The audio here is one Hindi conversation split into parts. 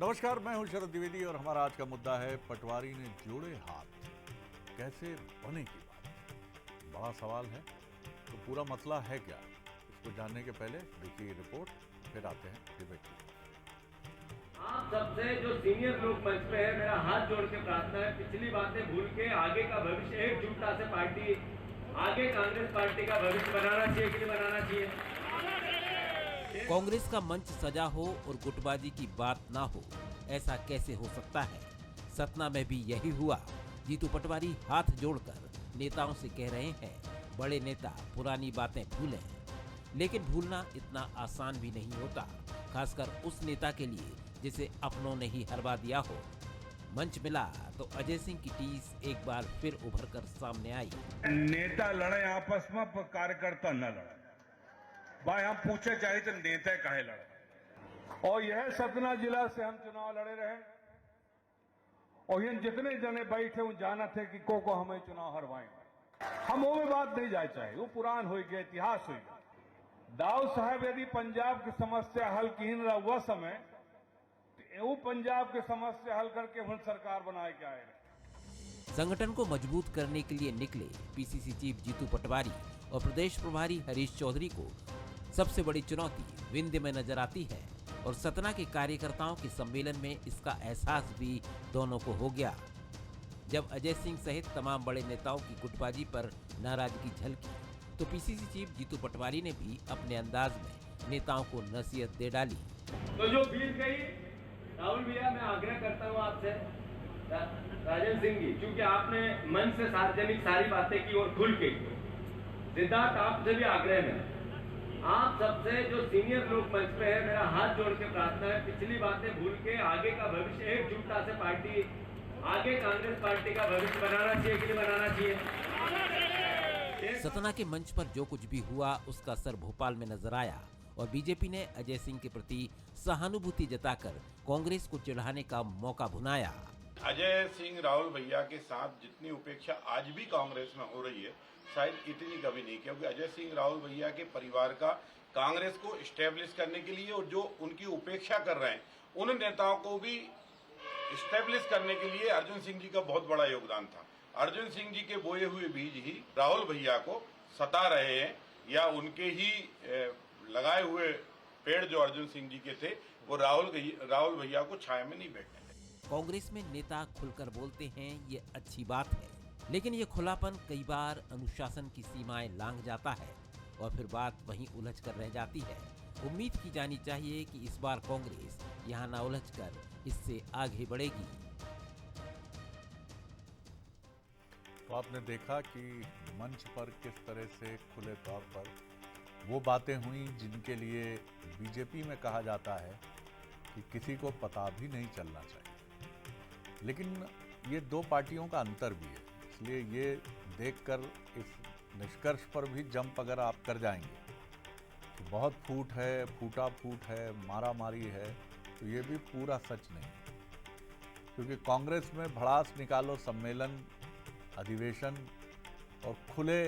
नमस्कार, मैं हूं शरद द्विवेदी और हमारा आज का मुद्दा है पटवारी ने जोड़े हाथ, कैसे बने की बात। बड़ा सवाल है, तो पूरा मसला है क्या, इसको जानने के पहले देखिए रिपोर्ट, फिर आते हैं डिबेट की। आप सबसे जो सीनियर लोग मंच पे है, मेरा हाथ जोड़ के प्रार्थना है, पिछली बातें भूल के आगे का भविष्य एकजुटता से पार्टी आगे कांग्रेस पार्टी का भविष्य बनाना चाहिए कि नहीं बनाना चाहिए। कांग्रेस का मंच सजा हो और गुटबाजी की बात ना हो, ऐसा कैसे हो सकता है। सतना में भी यही हुआ। जीतू पटवारी हाथ जोड़कर नेताओं से कह रहे हैं, बड़े नेता पुरानी बातें भूलें। लेकिन भूलना इतना आसान भी नहीं होता, खासकर उस नेता के लिए जिसे अपनों ने ही हरवा दिया हो। मंच मिला तो अजय सिंह की टीस एक बार फिर उभर कर सामने आई। नेता लड़े आपस में, पर कार्यकर्ता न लड़े। भाई हम पूछे चाहिए तो नेता काहे लड़े। और यह सतना जिला से हम चुनाव लड़े रहे, और ये जितने जने बैठे वो जाना थे कि को हमें चुनाव हरवाएंगे। हम वो में बात नहीं जाए चाहे, वो पुरान हो गया, इतिहास हो गया। दाऊद साहब यदि पंजाब की समस्या हल की रहा वह समय, वो पंजाब की समस्या हल करके हम सरकार बनाए के आए रहे। संगठन को मजबूत करने के लिए निकले पीसीसी चीफ जीतू पटवारी और प्रदेश प्रभारी हरीश चौधरी को सबसे बड़ी चुनौती विंध्य में नजर आती है, और सतना के कार्यकर्ताओं के सम्मेलन में इसका एहसास भी दोनों को हो गया। जब अजय सिंह सहित तमाम बड़े नेताओं की गुटबाजी पर नाराजगी झलकी, तो पीसीसी चीफ जीतू पटवारी ने भी अपने अंदाज में नेताओं को नसीहत दे डाली। तो जो बीत गई, राहुल भैया मैं आग्रह करता हूँ आपसे, राजेंद्र सिंह जी, क्योंकि आपने मन से सार्वजनिक सारी बातें की और खुल के की। सिद्धार्थ आपसे भी आग्रह में, आप सबसे जो सीनियर लोग मंच पे है, मेरा हाथ जोड़ के प्रार्थना है, पिछली बातें भूल के आगे का भविष्य एकजुटता से पार्टी आगे कांग्रेस पार्टी का भविष्य बनाना चाहिए कि नहीं बनाना चाहिए। सतना के मंच पर जो कुछ भी हुआ उसका असर भोपाल में नजर आया, और बीजेपी ने अजय सिंह के प्रति सहानुभूति जताकर कांग्रेस को चिढ़ाने का मौका भुनाया। अजय सिंह राहुल भैया के साथ जितनी उपेक्षा आज भी कांग्रेस में हो रही है, शायद इतनी कभी नहीं, क्योंकि अजय सिंह राहुल भैया के परिवार का कांग्रेस को स्टेब्लिश करने के लिए और जो उनकी उपेक्षा कर रहे हैं उन नेताओं को भी स्टेब्लिश करने के लिए अर्जुन सिंह जी का बहुत बड़ा योगदान था। अर्जुन सिंह जी के बोए हुए बीज ही राहुल भैया को सता रहे हैं, या उनके ही लगाए हुए पेड़ जो अर्जुन सिंह जी के थे वो राहुल भैया को छाया में नहीं बैठने देते। कांग्रेस में नेता खुलकर बोलते हैं, ये अच्छी बात है, लेकिन ये खुलापन कई बार अनुशासन की सीमाएं लांघ जाता है और फिर बात वहीं उलझ कर रह जाती है। उम्मीद की जानी चाहिए कि इस बार कांग्रेस यहाँ न उलझकर इससे आगे बढ़ेगी। तो आपने देखा कि मंच पर किस तरह से खुले तौर पर वो बातें हुई जिनके लिए बीजेपी में कहा जाता है कि किसी को पता भी नहीं चलना चाहिए। लेकिन ये दो पार्टियों का अंतर भी है, इसलिए ये देखकर इस निष्कर्ष पर भी जंप अगर आप कर जाएंगे कि बहुत फूटा फूट है, मारा मारी है, तो ये भी पूरा सच नहीं, क्योंकि कांग्रेस में भड़ास निकालो सम्मेलन, अधिवेशन और खुले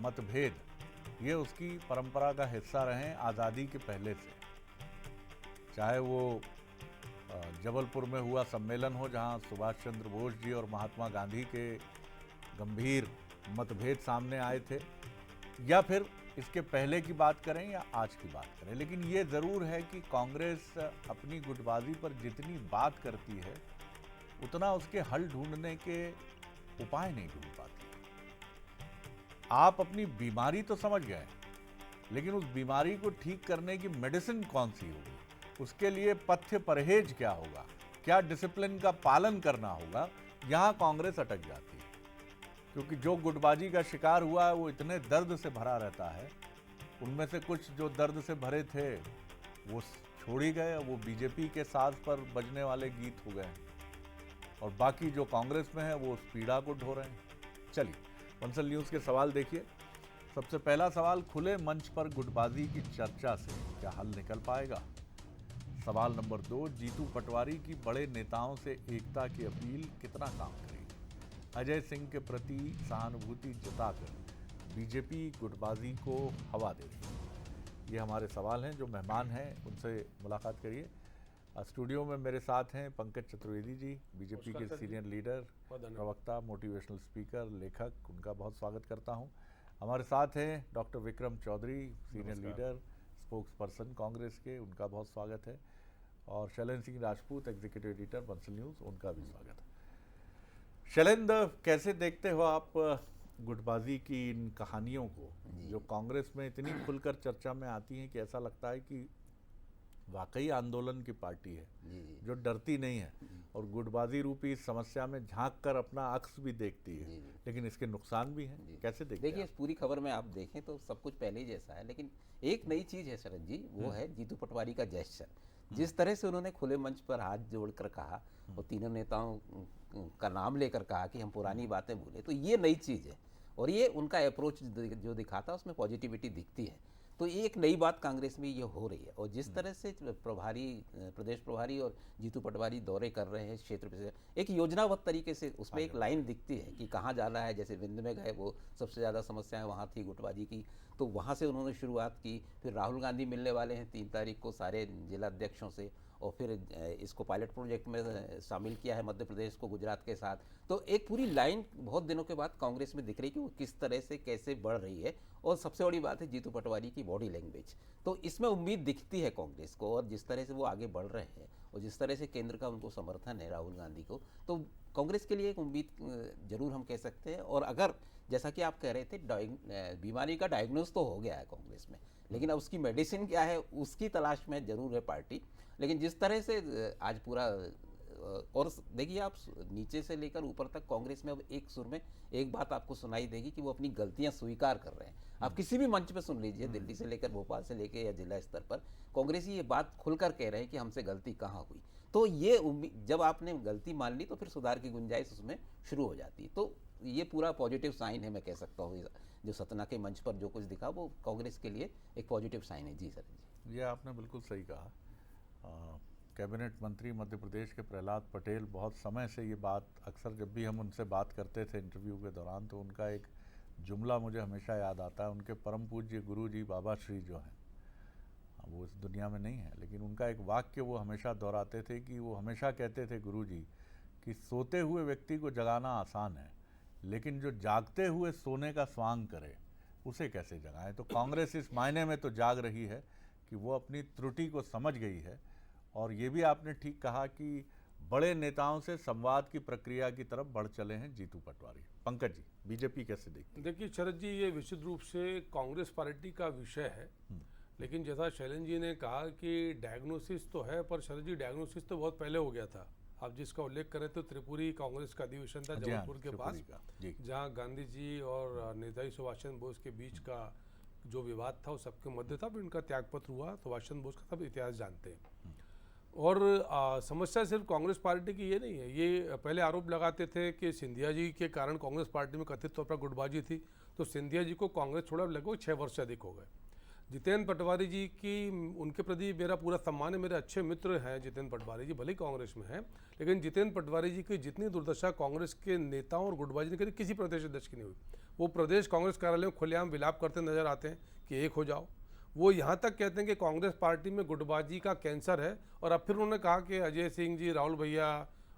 मतभेद ये उसकी परंपरा का हिस्सा रहे आज़ादी के पहले से। चाहे वो जबलपुर में हुआ सम्मेलन हो जहां सुभाष चंद्र बोस जी और महात्मा गांधी के गंभीर मतभेद सामने आए थे, या फिर इसके पहले की बात करें या आज की बात करें, लेकिन ये ज़रूर है कि कांग्रेस अपनी गुटबाजी पर जितनी बात करती है उतना उसके हल ढूंढने के उपाय नहीं ढूंढ पाती। आप अपनी बीमारी तो समझ गए, लेकिन उस बीमारी को ठीक करने की मेडिसिन कौन सी होगी, उसके लिए पथ्य परहेज क्या होगा, क्या डिसिप्लिन का पालन करना होगा, यहाँ कांग्रेस अटक जाती है। क्योंकि जो गुटबाजी का शिकार हुआ है वो इतने दर्द से भरा रहता है, उनमें से कुछ जो दर्द से भरे थे वो छोड़ ही गए, वो बीजेपी के साज पर बजने वाले गीत हो गए, और बाकी जो कांग्रेस में है वो उस पीड़ा को ढो रहे हैं। चलिए बंसल न्यूज़ के सवाल देखिए। सबसे पहला सवाल, खुले मंच पर गुटबाजी की चर्चा से क्या हल निकल पाएगा? सवाल नंबर 2, जीतू पटवारी की बड़े नेताओं से एकता की अपील कितना काम करेगी? अजय सिंह के प्रति सहानुभूति जताकर बीजेपी गुटबाजी को हवा देगी? ये हमारे सवाल हैं। जो मेहमान हैं उनसे मुलाकात करिए। स्टूडियो में मेरे साथ हैं पंकज चतुर्वेदी जी, बीजेपी के सीनियर लीडर, प्रवक्ता, मोटिवेशनल स्पीकर, लेखक, उनका बहुत स्वागत करता हूं। हमारे साथ हैं doctor Vikram Chaudhary, senior leader, spokes person Congress के, उनका बहुत स्वागत है। और Shailendra Singh Rajput, executive editor Bansal News, उनका भी स्वागत है। शैलेंद्र, कैसे देखते हो आप गुटबाजी की इन कहानियों को जो कांग्रेस में इतनी खुलकर चर्चा में आती हैं कि ऐसा लगता है कि वाकई आंदोलन की पार्टी है जो डरती नहीं है और गुटबाजी रूपी इस समस्या में झांक कर अपना अक्स भी देखती है, लेकिन इसके नुकसान भी हैं। कैसे देखते देखिए, इस पूरी खबर में आप देखें तो सब कुछ पहले ही जैसा है, लेकिन एक नई चीज़ है शरद जी, वो है जीतू पटवारी का जेस्चर। जिस तरह से उन्होंने खुले मंच पर हाथ जोड़कर कहा और तीनों नेताओं का नाम लेकर कहा कि हम पुरानी बातें भूले, तो ये नई चीज़ है और ये उनका अप्रोच जो दिखाता उसमें पॉजिटिविटी दिखती है। तो ये एक नई बात कांग्रेस में ये हो रही है। और जिस तरह से प्रदेश प्रभारी और जीतू पटवारी दौरे कर रहे हैं क्षेत्र पे, एक योजनाबद्ध तरीके से उसमें एक लाइन दिखती है कि कहाँ जाना है। जैसे विंध्य में गए, वो सबसे ज़्यादा समस्याएं वहाँ थी गुटबाजी की, तो वहाँ से उन्होंने शुरुआत की। फिर राहुल गांधी मिलने वाले हैं 3 तारीख को सारे जिला अध्यक्षों से, और फिर इसको पायलट प्रोजेक्ट में शामिल किया है मध्य प्रदेश को गुजरात के साथ। तो एक पूरी लाइन बहुत दिनों के बाद कांग्रेस में दिख रही है कि वो किस तरह से कैसे बढ़ रही है। और सबसे बड़ी बात है जीतू पटवारी की बॉडी लैंग्वेज, तो इसमें उम्मीद दिखती है कांग्रेस को। और जिस तरह से वो आगे बढ़ रहे हैं और जिस तरह से केंद्र का उनको समर्थन है राहुल गांधी को, तो कांग्रेस के लिए एक उम्मीद जरूर हम कह सकते हैं। और अगर जैसा कि आप कह रहे थे, बीमारी का डायग्नोज तो हो गया है कांग्रेस में, लेकिन अब उसकी मेडिसिन क्या है उसकी तलाश में जरूर है पार्टी। लेकिन जिस तरह से आज पूरा, और देखिए आप नीचे से लेकर ऊपर तक कांग्रेस में अब एक सुर में एक बात आपको सुनाई देगी कि वो अपनी गलतियां स्वीकार कर रहे हैं। आप किसी भी मंच पे सुन लीजिए, दिल्ली से लेकर भोपाल से लेकर या जिला स्तर पर, कांग्रेसी ये बात खुलकर कह रहे हैं कि हमसे गलती कहाँ हुई। तो ये जब आपने गलती मान ली तो फिर सुधार की गुंजाइश उसमें शुरू हो जाती है। तो ये पूरा पॉजिटिव साइन है, मैं कह सकता हूँ। जो सतना के मंच पर जो कुछ दिखा वो कांग्रेस के लिए एक पॉजिटिव साइन है। जी सर जी, ये आपने बिल्कुल सही कहा। कैबिनेट मंत्री मध्य प्रदेश के प्रहलाद पटेल, बहुत समय से ये बात, अक्सर जब भी हम उनसे बात करते थे इंटरव्यू के दौरान, तो उनका एक जुमला मुझे हमेशा याद आता है। उनके परम पूज्य गुरु जी बाबा श्री जो हैं, वो इस दुनिया में नहीं है, लेकिन उनका एक वाक्य वो हमेशा दोहराते थे कि वो हमेशा कहते थे गुरु जी कि सोते हुए व्यक्ति को जगाना आसान है, लेकिन जो जागते हुए सोने का स्वांग करे उसे कैसे जगाएं। तो कांग्रेस इस मायने में तो जाग रही है कि वो अपनी त्रुटि को समझ गई है। और ये भी आपने ठीक कहा कि बड़े नेताओं से संवाद की प्रक्रिया की तरफ बढ़ चले हैं जीतू पटवारी। पंकज जी, बीजेपी कैसे देखती है? देखिए शरद जी, ये विशुद्ध रूप से कांग्रेस पार्टी का विषय है, लेकिन जैसा शैलेंद्र जी ने कहा कि डायग्नोसिस तो है, पर शरद जी डायग्नोसिस तो बहुत पहले हो गया था। आप जिसका उल्लेख करें तो त्रिपुरी कांग्रेस का अधिवेशन था जबलपुर के पास, जहाँ गांधी जी और नेताजी सुभाष चंद्र बोस के बीच का जो विवाद था वो सबके मध्य था, फिर उनका त्यागपत्र हुआ। सुभाष चंद्र बोस का सब इतिहास जानते हैं। और समस्या सिर्फ कांग्रेस पार्टी की ये नहीं है। ये पहले आरोप लगाते थे कि सिंधिया जी के कारण कांग्रेस पार्टी में कथित तौर पर गुटबाजी थी, तो सिंधिया जी को कांग्रेस छोड़ा लगभग 6 वर्ष से अधिक हो गए। जितेंद्र पटवारी जी की, उनके प्रति मेरा पूरा सम्मान है। मेरे अच्छे मित्र हैं जितेंद्र पटवारी जी, भले ही कांग्रेस में हैं, लेकिन जितेंद्र पटवारी जी की जितनी दुर्दशा कांग्रेस के नेताओं और गुटबाजी ने करी, किसी प्रदेश अध्यक्ष की नहीं हुई। वो प्रदेश कांग्रेस कार्यालय में खुलेआम विलाप करते नजर आते हैं कि एक हो जाओ। वो यहाँ तक कहते हैं कि कांग्रेस पार्टी में गुटबाजी का कैंसर है। और अब फिर उन्होंने कहा कि अजय सिंह जी, राहुल भैया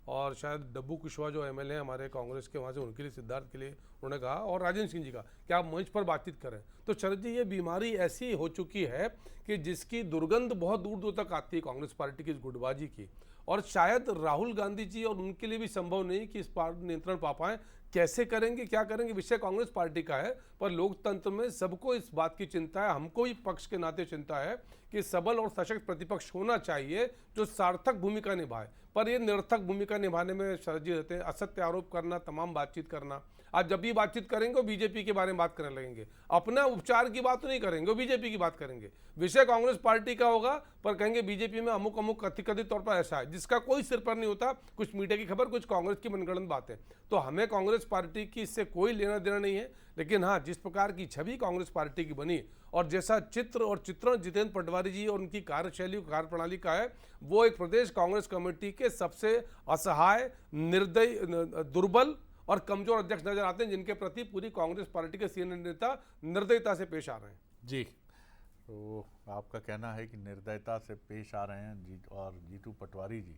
और शायद डब्बू कुशवाहा जो एमएलए हैं हमारे कांग्रेस के, वहाँ से उनके लिए, सिद्धार्थ के लिए उन्होंने कहा, और राजेंद्र सिंह जी का, कि आप मंच पर बातचीत करें। तो शरद जी, ये बीमारी ऐसी हो चुकी है कि जिसकी दुर्गंध बहुत दूर दूर तक आती है कांग्रेस पार्टी की इस गुटबाजी की। और शायद राहुल गांधी जी और उनके लिए भी संभव नहीं कि इस पर नियंत्रण पा पाएं। कैसे करेंगे, क्या करेंगे, विषय कांग्रेस पार्टी का है, पर लोकतंत्र में सबको इस बात की चिंता है, हमको भी पक्ष के नाते चिंता है कि सबल और सशक्त प्रतिपक्ष होना चाहिए जो सार्थक भूमिका निभाए। पर ये निरर्थक भूमिका निभाने में शरद जी रहते हैं। असत्य आरोप करना, तमाम बातचीत करना। आज जब भी बातचीत करेंगे वो बीजेपी के बारे में बात करने लगेंगे, अपना उपचार की बात नहीं करेंगे, वो बीजेपी की बात करेंगे। विषय कांग्रेस पार्टी का होगा, पर कहेंगे बीजेपी में अमुक अमुक कथित तौर पर ऐसा है, जिसका कोई सिर पर नहीं होता। कुछ मीडिया की खबर, कुछ कांग्रेस की मनगढ़ंत बातें। तो हमें कांग्रेस पार्टी की इससे कोई लेना देना नहीं है, लेकिन हाँ, जिस प्रकार की छवि कांग्रेस पार्टी की बनी और जैसा चित्र और चित्रण जितेंद्र पटवारी जी और उनकी कार्यशैली, कार्यप्रणाली का है, वो एक प्रदेश कांग्रेस कमेटी के सबसे असहाय, निर्दयी, दुर्बल और कमजोर अध्यक्ष नजर आते हैं, जिनके प्रति पूरी कांग्रेस पार्टी के सीनियर नेता निर्दयता से पेश आ रहे हैं। जी, तो आपका कहना है कि निर्दयता से पेश आ रहे हैं और जीतू पटवारी जी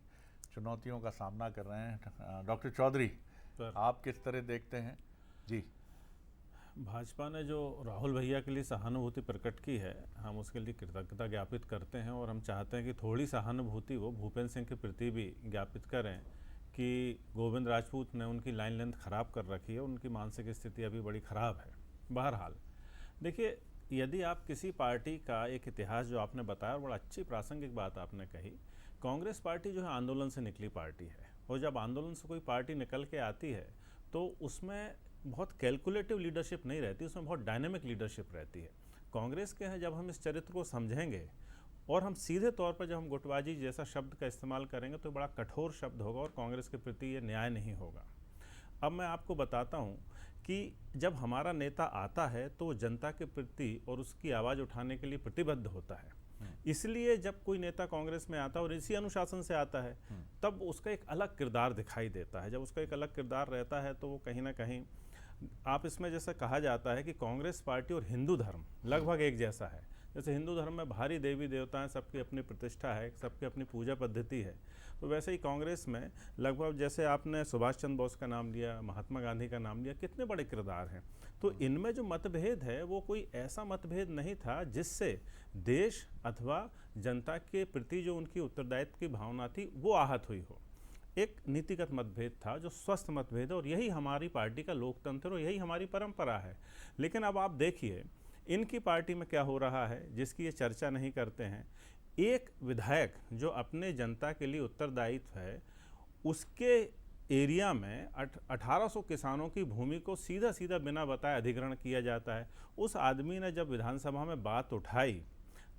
चुनौतियों का सामना कर रहे हैं। डॉक्टर चौधरी, आप किस तरह देखते हैं? जी। भाजपा ने जो राहुल भैया के लिए सहानुभूति प्रकट की है, हम उसके लिए कृतज्ञता ज्ञापित करते हैं और हम चाहते हैं कि थोड़ी सहानुभूति वो भूपेंद्र सिंह के प्रति भी ज्ञापित करें कि गोविंद राजपूत ने उनकी लाइन लेंथ ख़राब कर रखी है, उनकी मानसिक स्थिति अभी बड़ी ख़राब है। बहरहाल देखिए, यदि आप किसी पार्टी का एक इतिहास जो आपने बताया, और बड़ा अच्छी प्रासंगिक बात आपने कही, कांग्रेस पार्टी जो है आंदोलन से निकली पार्टी है, और जब आंदोलन से कोई पार्टी निकल के आती है तो उसमें बहुत कैलकुलेटिव लीडरशिप नहीं रहती, उसमें बहुत डायनेमिक लीडरशिप रहती है। कांग्रेस के हैं, जब हम इस चरित्र को समझेंगे और हम सीधे तौर पर जब हम गुटबाजी जैसा शब्द का इस्तेमाल करेंगे तो बड़ा कठोर शब्द होगा और कांग्रेस के प्रति ये न्याय नहीं होगा। अब मैं आपको बताता हूँ कि जब हमारा नेता आता है तो वो जनता के प्रति और उसकी आवाज़ उठाने के लिए प्रतिबद्ध होता है। इसलिए जब कोई नेता कांग्रेस में आता है और इसी अनुशासन से आता है, तब उसका एक अलग किरदार दिखाई देता है। जब उसका एक अलग किरदार रहता है तो वो कहीं ना कहीं, आप इसमें जैसे कहा जाता है कि कांग्रेस पार्टी और हिंदू धर्म लगभग एक जैसा है। जैसे हिंदू धर्म में भारी देवी देवता हैं, सबकी अपनी प्रतिष्ठा है, सबकी अपनी पूजा पद्धति है, तो वैसे ही कांग्रेस में लगभग, जैसे आपने सुभाष चंद्र बोस का नाम लिया, महात्मा गांधी का नाम लिया, कितने बड़े किरदार हैं। तो इनमें जो मतभेद है वो कोई ऐसा मतभेद नहीं था जिससे देश अथवा जनता के प्रति जो उनकी उत्तरदायित्व की भावना थी वो आहत हुई हो। एक नीतिगत मतभेद था जो स्वस्थ मतभेद है, और यही हमारी पार्टी का लोकतंत्र और यही हमारी परंपरा है। लेकिन अब आप देखिए इनकी पार्टी में क्या हो रहा है, जिसकी ये चर्चा नहीं करते हैं। एक विधायक जो अपने जनता के लिए उत्तरदायित्व है, उसके एरिया में 1800 किसानों की भूमि को सीधा सीधा बिना बताए अधिग्रहण किया जाता है। उस आदमी ने जब विधानसभा में बात उठाई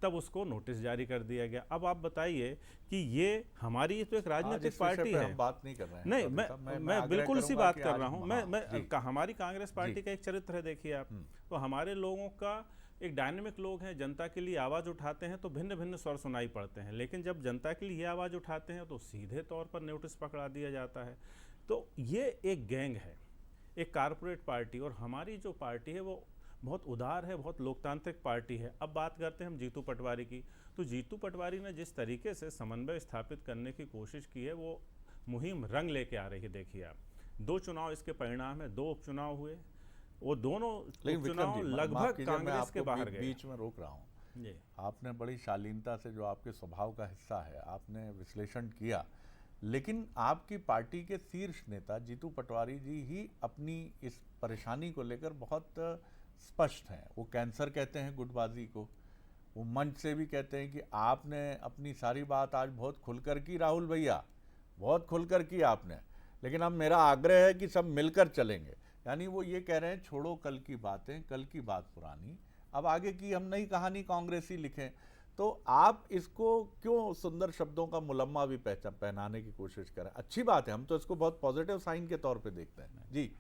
तब उसको नोटिस जारी कर दिया गया। अब आप बताइए कि ये हमारी तो एक राजनीतिक पार्टी है, हम बात नहीं कर रहे हैं। नहीं, मैं बिल्कुल उसी बात कर रहा हूँ। हमारी कांग्रेस पार्टी का एक चरित्र है, देखिए आप, तो हमारे लोगों का एक डायनेमिक लोग हैं, जनता के लिए आवाज़ उठाते हैं तो भिन्न भिन्न स्वर सुनाई पड़ते हैं, लेकिन जब जनता के लिए आवाज़ उठाते हैं तो सीधे तौर पर नोटिस पकड़ा दिया जाता है। तो ये एक गैंग है, एक कारपोरेट पार्टी, और हमारी जो पार्टी है वो बहुत उदार है, बहुत लोकतांत्रिक पार्टी है। अब बात करते हैं हम जीतू पटवारी की, तो जीतू पटवारी ने जिस तरीके से समन्वय स्थापित करने की कोशिश की है वो मुहिम रंग लेके आ रही है। देखिए आप, 2 चुनाव इसके परिणाम है, 2 उपचुनाव हुए, वो दोनों उपचुनाव लगभग कांग्रेस के बाहर गए। बीच में रोक रहा हूँ, आपने बड़ी शालीनता से, जो आपके स्वभाव का हिस्सा है, आपने विश्लेषण किया, लेकिन आपकी पार्टी के शीर्ष नेता जीतू पटवारी जी ही अपनी इस परेशानी को लेकर बहुत स्पष्ट हैं। वो कैंसर कहते हैं गुटबाजी को, वो मंच से भी कहते हैं कि आपने अपनी सारी बात आज बहुत खुलकर की राहुल भैया, बहुत खुलकर की आपने, लेकिन अब मेरा आग्रह है कि सब मिलकर चलेंगे। यानी वो ये कह रहे हैं छोड़ो कल की बातें, कल की बात पुरानी, अब आगे की हम नई कहानी कांग्रेसी लिखें। तो आप इसको क्यों सुंदर शब्दों का मुलम्मा भी पहनाने की कोशिश करें? अच्छी बात है, हम तो इसको बहुत पॉजिटिव साइन के तौर पे देखते हैं। जी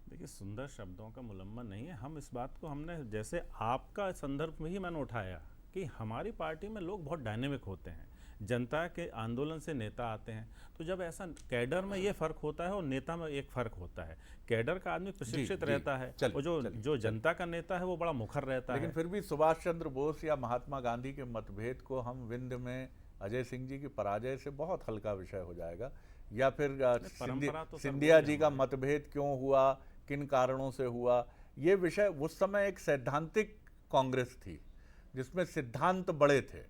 देखिए, सुंदर शब्दों का मुलम्मा नहीं है, हम इस बात को, हमने जैसे आपका संदर्भ में ही मैंने उठाया कि हमारी पार्टी में लोग बहुत डायनेमिक होते हैं, जनता के आंदोलन से नेता आते हैं। तो जब ऐसा कैडर में ये फर्क होता है और नेता में एक फर्क होता है, कैडर का आदमी प्रशिक्षित रहता है और जो जनता का नेता है वो बड़ा मुखर रहता है। लेकिन फिर भी सुभाष चंद्र बोस या महात्मा गांधी के मतभेद को हम विंध्य में अजय सिंह जी की पराजय से बहुत हल्का विषय हो जाएगा, या फिर सिंधिया जी का मतभेद क्यों हुआ, किन कारणों से हुआ, ये विषय उस समय एक सैद्धांतिक कांग्रेस थी जिसमें सिद्धांत बड़े थे,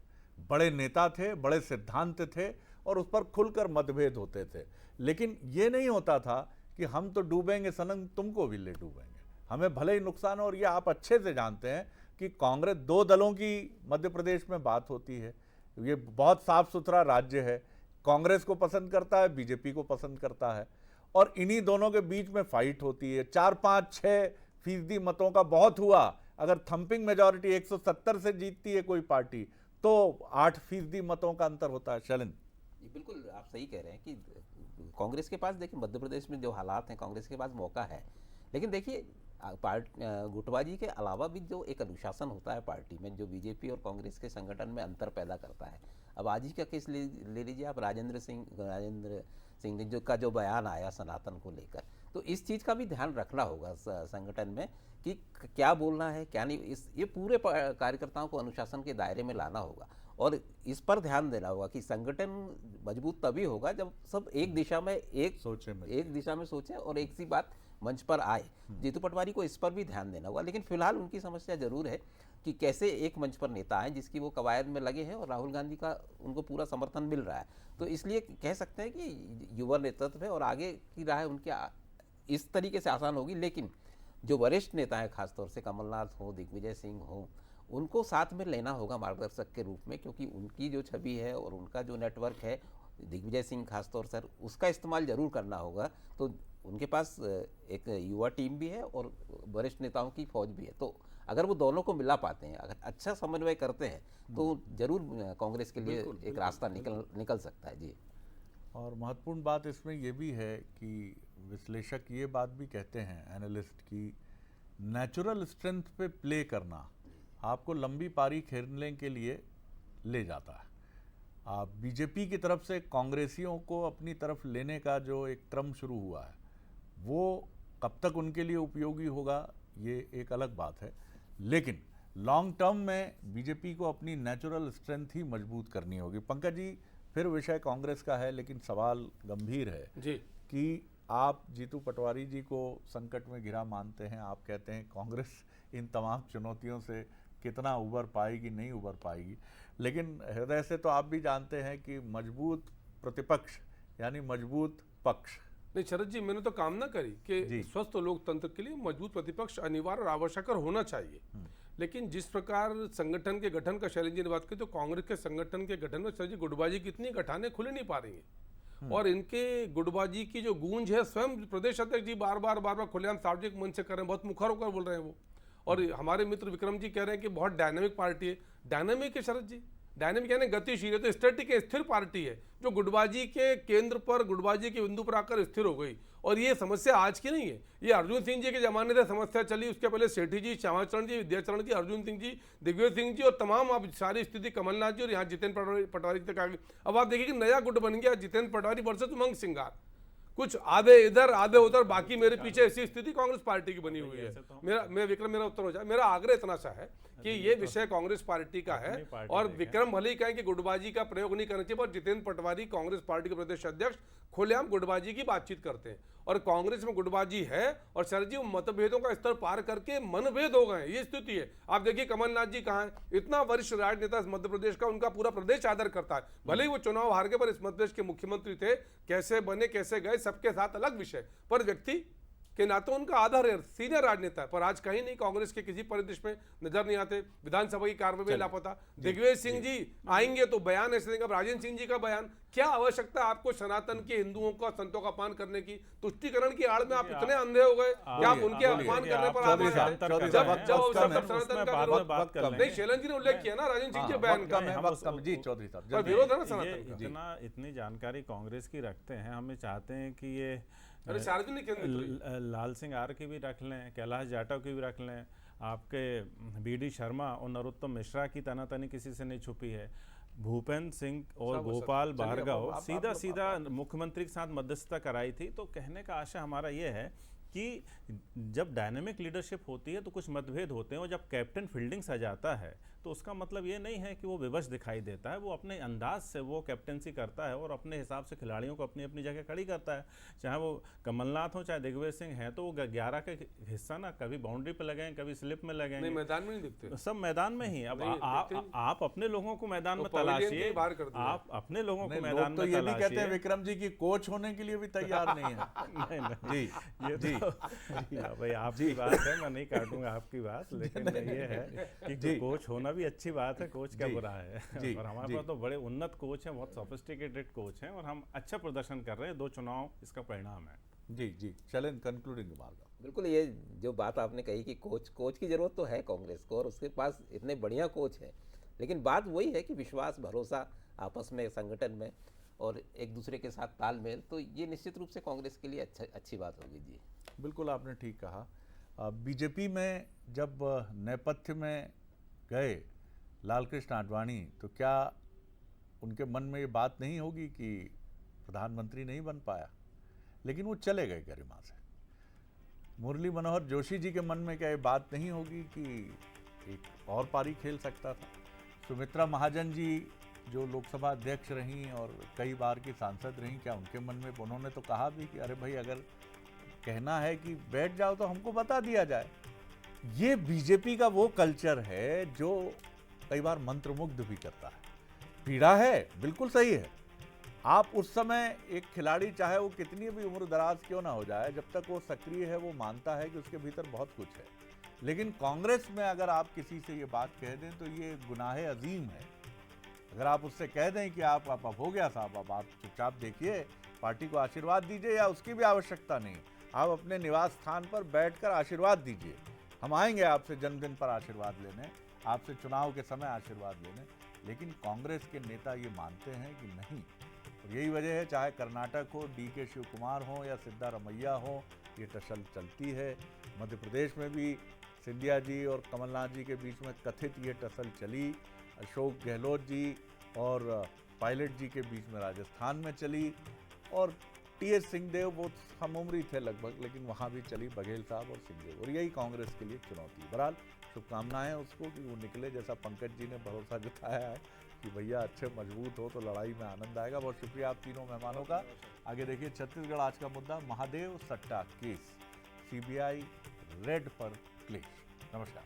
बड़े नेता थे, बड़े सिद्धांत थे और उस पर खुलकर मतभेद होते थे। लेकिन ये नहीं होता था कि हम तो डूबेंगे सनम, तुमको भी ले डूबेंगे, हमें भले ही नुकसान। और ये आप अच्छे से जानते हैं कि कांग्रेस 2 दलों की मध्य प्रदेश में बात होती है, ये बहुत साफ सुथरा राज्य है, कांग्रेस को पसंद करता है, बीजेपी को पसंद करता है, और इन्हीं दोनों के बीच में फाइट होती है। 4-5-6% मतों का बहुत हुआ, अगर थंपिंग मेजॉरिटी 170 से जीतती है कोई पार्टी तो 8% मतों का अंतर होता है। शैलेंद्र जी, बिल्कुल आप सही कह रहे हैं कि कांग्रेस के पास, देखिए मध्य प्रदेश में जो हालात हैं, कांग्रेस के पास मौका है, लेकिन देखिए गुटबाजी के अलावा भी जो एक अनुशासन होता है पार्टी में, जो बीजेपी और कांग्रेस के संगठन में अंतर पैदा करता है। अब आज ही का केस ले लीजिए आप, राजेंद्र सिंह जो का जो बयान आया सनातन को लेकर, तो इस चीज़ का भी ध्यान रखना होगा संगठन में कि क्या बोलना है क्या नहीं। ये पूरे कार्यकर्ताओं को अनुशासन के दायरे में लाना होगा और इस पर ध्यान देना होगा कि संगठन मजबूत तभी होगा जब सब एक दिशा में एक दिशा में सोचें और एक सी बात मंच पर आए। जीतू पटवारी को इस पर भी ध्यान देना होगा, लेकिन फिलहाल उनकी समस्या जरूर है कि कैसे एक मंच पर नेता आए जिसकी वो कवायद में लगे हैं और राहुल गांधी का उनको पूरा समर्थन मिल रहा है। तो इसलिए कह सकते हैं कि युवा नेतृत्व है और आगे की राह उनके इस तरीके से आसान होगी। लेकिन जो वरिष्ठ नेता हैं, खासतौर से कमलनाथ हो, दिग्विजय सिंह हो, उनको साथ में लेना होगा मार्गदर्शक के रूप में, क्योंकि उनकी जो छवि है और उनका जो नेटवर्क है, दिग्विजय सिंह खासतौर से, उसका इस्तेमाल जरूर करना होगा। तो उनके पास एक युवा टीम भी है और वरिष्ठ नेताओं की फौज भी है। तो अगर वो दोनों को मिला पाते हैं, अगर अच्छा समन्वय करते हैं, तो जरूर कांग्रेस के लिए एक रास्ता निकल सकता है। जी। और महत्वपूर्ण बात इसमें ये भी है कि विश्लेषक ये बात भी कहते हैं, एनालिस्ट, की नेचुरल स्ट्रेंथ पे प्ले करना आपको लंबी पारी खेलने के लिए ले जाता है। आप बीजेपी की तरफ से कांग्रेसियों को अपनी तरफ लेने का जो एक क्रम शुरू हुआ है, वो कब तक उनके लिए उपयोगी होगा ये एक अलग बात है, लेकिन लॉन्ग टर्म में बीजेपी को अपनी नेचुरल स्ट्रेंथ ही मजबूत करनी होगी। पंकज जी, फिर विषय कांग्रेस का है, लेकिन सवाल गंभीर है जी कि आप जीतू पटवारी जी को संकट में घिरा मानते हैं। आप कहते हैं कांग्रेस इन तमाम चुनौतियों से कितना उबर पाएगी, नहीं उबर पाएगी, लेकिन हृदय से तो आप भी जानते हैं कि मजबूत प्रतिपक्ष यानी मजबूत पक्ष। नहीं शरद जी, मैंने तो कामना करी कि स्वस्थ लोकतंत्र के लिए मजबूत प्रतिपक्ष अनिवार्य और आवश्यक होना चाहिए। लेकिन जिस प्रकार संगठन के गठन का शैलेंद्र जी ने बात की, तो कांग्रेस के संगठन के गठन में शरद जी गुटबाजी की इतनी गठाने खुले नहीं पा रही है और इनके गुटबाजी की जो गूंज है, स्वयं प्रदेश अध्यक्ष जी बार बार खुलेआम सार्वजनिक मंच से कर रहे हैं, बहुत मुखर होकर बोल रहे हैं वो। और हमारे मित्र विक्रम जी कह रहे हैं कि बहुत डायनामिक पार्टी है। डायनामिक है शरद जी, डायनामिक यानी गतिशील है, तो स्टैटिक है, स्थिर पार्टी है जो गुटबाजी के केंद्र पर, गुटबाजी के बिंदु पर आकर स्थिर हो गई। और ये समस्या आज की नहीं है, ये अर्जुन सिंह जी के जमाने से समस्या चली, उसके पहले सेठी जी, श्यामाचरण जी, विद्याचरण जी, अर्जुन सिंह जी, दिग्विजय सिंह जी और तमाम अब सारी स्थिति कमलनाथ जी और यहाँ जितेंद्र पटवारी तक आ गई। अब आप देखिए कि नया गुट बन गया, जितेंद्र पटवारी वर्सेस उमंग सिंगार, कुछ आधे इधर आधे उधर, बाकी मेरे पीछे, ऐसी स्थिति कांग्रेस पार्टी की बनी हुई है। मेरा उत्तर हो जाए, मेरा आग्रह इतना सा है कि ये विषय कांग्रेस पार्टी का है और विक्रम भले ही कहें कि गुटबाजी का प्रयोग नहीं करना चाहिए, पर जितेंद्र पटवारी कांग्रेस पार्टी के प्रदेश अध्यक्ष खुलेआम गुटबाजी की बातचीत करते हैं और कांग्रेस में गुटबाजी है। और सर जी, मतभेदों का स्तर पार करके मनभेद हो गए, ये स्थिति है। आप देखिए कमलनाथ जी कहाँ है, इतना वरिष्ठ राजनेता मध्य प्रदेश का, उनका पूरा प्रदेश आदर करता है, भले ही वो चुनाव हार गए, पर इस मध्य प्रदेश के मुख्यमंत्री थे, कैसे बने कैसे गए सबके साथ अलग विषय, पर व्यक्ति के नाते उनका आधार है, सीनियर राजनेता है। पर आज कहीं नहीं कांग्रेस के किसी परिदृश्य में नजर नहीं आते, विधानसभा की कार्रवाई में लापता। दिग्विजय सिंह जी आएंगे तो बयान ऐसे देंगे। राजेंद्र सिंह जी का बयान, क्या आवश्यकता है आपको सनातन के हिंदुओं का, संतों का अपमान करने की? तुष्टिकरण की आड़ में आप इतने अंधे हो गए कि आप उनके अपमान करने पर नहीं, शैलेंद्र जी ने उल्लेख किया ना राजेंद्र सिंह के बयान का, जी चौधरी साहब, विरोध है ना सनातन। इतनी जानकारी कांग्रेस की रखते हैं, हमें चाहते हैं कि ये सार्वजनिक लाल सिंह आर की भी रख लें, कैलाश जाटव की भी रख लें, आपके बीडी शर्मा और नरोत्तम मिश्रा की तनातनी किसी से नहीं छुपी है, भूपेंद्र सिंह और गोपाल भार्गव सीधा मुख्यमंत्री के साथ मध्यस्थता कराई थी। तो कहने का आशा हमारा ये है कि जब डायनेमिक लीडरशिप होती है तो कुछ मतभेद होते हैं, और जब कैप्टन फील्डिंग सजाता है तो उसका मतलब ये नहीं है कि वो विवश दिखाई देता है, वो अपने अंदाज से वो कैप्टनसी करता है और अपने हिसाब से खिलाड़ियों को अपनी अपनी जगह खड़ी करता है। चाहे वो कमलनाथ हो चाहे दिग्विजय सिंह है, तो वो 11 के हिस्सा ना कभी बाउंड्री पे लगेंगे, कभी स्लिप में लगेंगे, मैदान में नहीं दिखते, सब मैदान में ही। अब आप अपने लोगों को मैदान में तलाशिए, आप अपने लोगों को मैदान में ये भी कहते हैं विक्रम जी की कोच होने के लिए भी तैयार नहीं है। जी ये भाई आपकी बात है, मैं नहीं काटूंगा आपकी बात, लेकिन ये है कि कोच होना भी अच्छी बात है, कोच क्या बुरा है। और हमारे पास तो बड़े उन्नत कोच हैं, बहुत सोफिस्टिकेटेड कोच हैं और हम अच्छा प्रदर्शन कर रहे हैं। 2 चुनाव इसका परिणाम है। जी चलें कंक्लूडिंग मार्ग। बिल्कुल, ये जो बात आपने कही कि कोच की जरूरत तो है कांग्रेस को और उसके पास इतने बढ़िया कोच हैं, लेकिन बात वही है कि विश्वास, भरोसा आपस में, संगठन में और एक दूसरे के साथ तालमेल, तो ये निश्चित रूप से कांग्रेस के लिए अच्छी बात होगी। जी बिल्कुल, आपने ठीक कहा। बीजेपी में जब नेपथ्य में गए लालकृष्ण आडवाणी, तो क्या उनके मन में ये बात नहीं होगी कि प्रधानमंत्री नहीं बन पाया, लेकिन वो चले गए गरिमा से। मुरली मनोहर जोशी जी के मन में क्या ये बात नहीं होगी कि एक और पारी खेल सकता था? सुमित्रा महाजन जी जो लोकसभा अध्यक्ष रहीं और कई बार की सांसद रहीं, क्या उनके मन में, उन्होंने तो कहा भी कि अरे भाई अगर कहना है कि बैठ जाओ तो हमको बता दिया जाए। ये बीजेपी का वो कल्चर है जो कई बार मंत्रमुग्ध भी करता है। पीड़ा है, बिल्कुल सही है। आप उस समय एक खिलाड़ी चाहे वो कितनी भी उम्र दराज क्यों ना हो जाए, जब तक वो सक्रिय है वो मानता है कि उसके भीतर बहुत कुछ है। लेकिन कांग्रेस में अगर आप किसी से ये बात कह दें तो ये गुनाहे अजीम है। अगर आप उससे कह दें कि आप हो गया साहब, अब आप चुपचाप देखिए, पार्टी को आशीर्वाद दीजिए, या उसकी भी आवश्यकता नहीं, आप अपने निवास स्थान पर बैठकर आशीर्वाद दीजिए, हम आएंगे आपसे जन्मदिन पर आशीर्वाद लेने, आपसे चुनाव के समय आशीर्वाद लेने। लेकिन कांग्रेस के नेता ये मानते हैं कि नहीं, और यही वजह है चाहे कर्नाटक हो, DK शिव कुमार हो या सिद्धारमैया हो, ये टसल चलती है। मध्य प्रदेश में भी सिंधिया जी और कमलनाथ जी के बीच में कथित ये टसल चली। अशोक गहलोत जी और पायलट जी के बीच में राजस्थान में चली, और TS सिंहदेव वो हम उम्री थे लगभग, लेकिन वहाँ भी चली, बघेल साहब और सिंहदेव, और यही कांग्रेस के लिए चुनौती है। बहरहाल शुभकामनाएं उसको कि वो निकले, जैसा पंकज जी ने भरोसा जताया है कि भैया अच्छे मजबूत हो तो लड़ाई में आनंद आएगा। बहुत शुक्रिया आप तीनों मेहमानों का। आगे देखिए छत्तीसगढ़ आज का मुद्दा, महादेव सट्टा केस, CBI रेड पर क्लिक। नमस्कार।